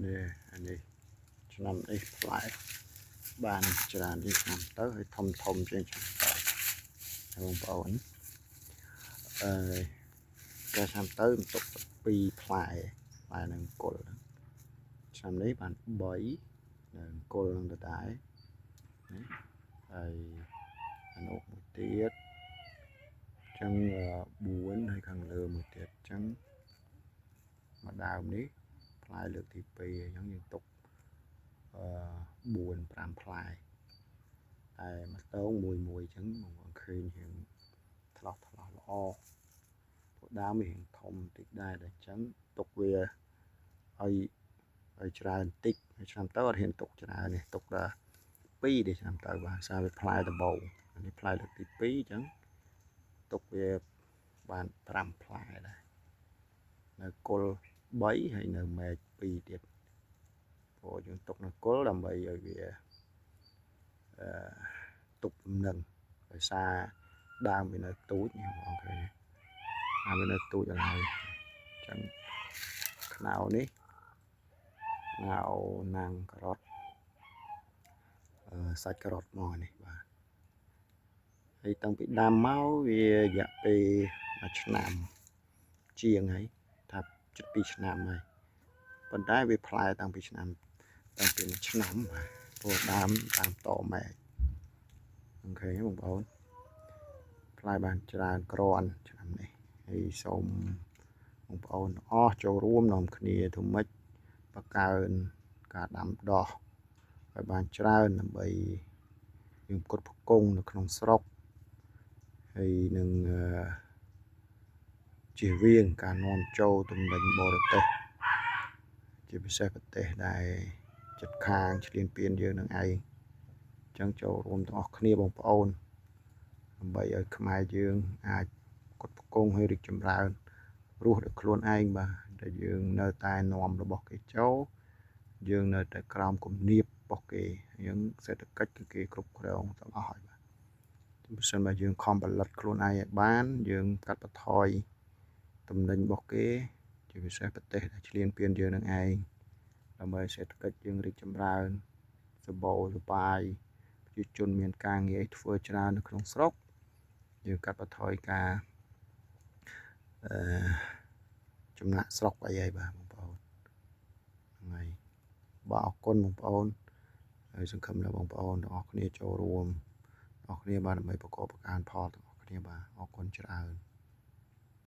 នេះអានេះឆ្នាំនេះផ្លែបានច្រើននេះឆ្នាំទៅហើយធំជាងឆ្នាំទៅបងប្អូនតែឆ្នាំទៅបន្ទុក2ផ្លែនឹងគល់ឆ្នាំនេះបាន3នៅគល់នឹងដដែលណាហើយអានោះមួយទៀតចឹង4ហើយខាងលើមួយទៀតចឹងមកដើមនេះផ្លែលើកទី2អញ្ចឹងយើងទុក4-5ផ្លែតែមកតងមួយអញ្ចឹងបងប្អូនឃើញរៀងថ្លោះល្អពួកដើមវារៀងធំតិចដែរតែអញ្ចឹងទុកវាឲ្យច្រើនតិចហើយឆ្នាំទៅអត់ហ៊ានទុកច្រើននេះទុកដល់2ទេឆ្នាំទៅបាទសារវាផ្លែដំបូងនេះផ្លែលើកទី2អញ្ចឹងទុកវាបាន5ផ្លែដែរនៅគល់3ហើយនៅមែក2ទៀតព្រោះយើងទុកនៅគល់ដើម្បីឲ្យវាទុកលំនឹងដោយសារដើមវានៅទូចបងប្អូនឃើញដើមវានៅទូចដល់ហើយអញ្ចឹងខ្នោនេះខ្នោណាំងការ៉ុតសាច់ការ៉ុតមកនេះបាទហើយតាំងពីដើមមកវារយៈពេល1ឆ្នាំជាងហើយថាជិត2ឆ្នាំហើយប៉ុន្តែវាផ្លែតាំងពី1ឆ្នាំបាទព្រោះដើមតមែកអូខេបងប្អូនផ្លែបានច្រើនគ្រាន់ឆ្នាំនេះហើយសូមបងប្អូនអស់ចូលរួមនាំគ្នាធ្វើម៉េចបង្កើនការដាំដុះឲ្យបានច្រើនដើម្បីយើងផ្គត់ផ្គង់នៅក្នុងស្រុកហើយនឹងជៀសវាងការនាំចូលទំនិញបរទេសជាពិសេសប្រទេសដែលជិតខាងឈ្លានពានយើងនឹងឯងអញ្ចឹងចូលរួមទាំងអស់គ្នាបងប្អូនដើម្បីឲ្យខ្មែរយើងអាចផ្គត់ផ្គង់ឲ្យរីកចម្រើនរស់ដោយខ្លួនឯងបាទដែលយើងនៅតែនាំរបស់គេចូលយើងនៅតែក្រោមគំនាបរបស់គេយើងសេដ្ឋកិច្ចគឺគេគ្រប់គ្រងទាំងអស់ហើយបាទបើសិនបើយើងខំផលិតខ្លួនឯងឲ្យបានយើងកាត់បន្ថយទំនិញរបស់គេជាពិសេសប្រទេសដែលឈ្លានពានយើងនឹងឯងដើម្បីសេដ្ឋកិច្ចយើងរីកចម្រើនសម្បូរសប្បាយប្រជាជនមានការងារធ្វើច្រើននៅក្នុងស្រុកយើងកាត់បន្ថយការចំណាក់ស្រុកអីហើយបាទបងប្អូនហ្នឹងហើយបាទអរគុណបងប្អូនហើយសង្ឃឹមថាបងប្អូនទាំងអស់គ្នាចូលរួមទាំងអស់គ្នាបាទដើម្បីប្រកបប្រកាន់ផលទាំងអស់គ្នាបាទអរគុណច្រើន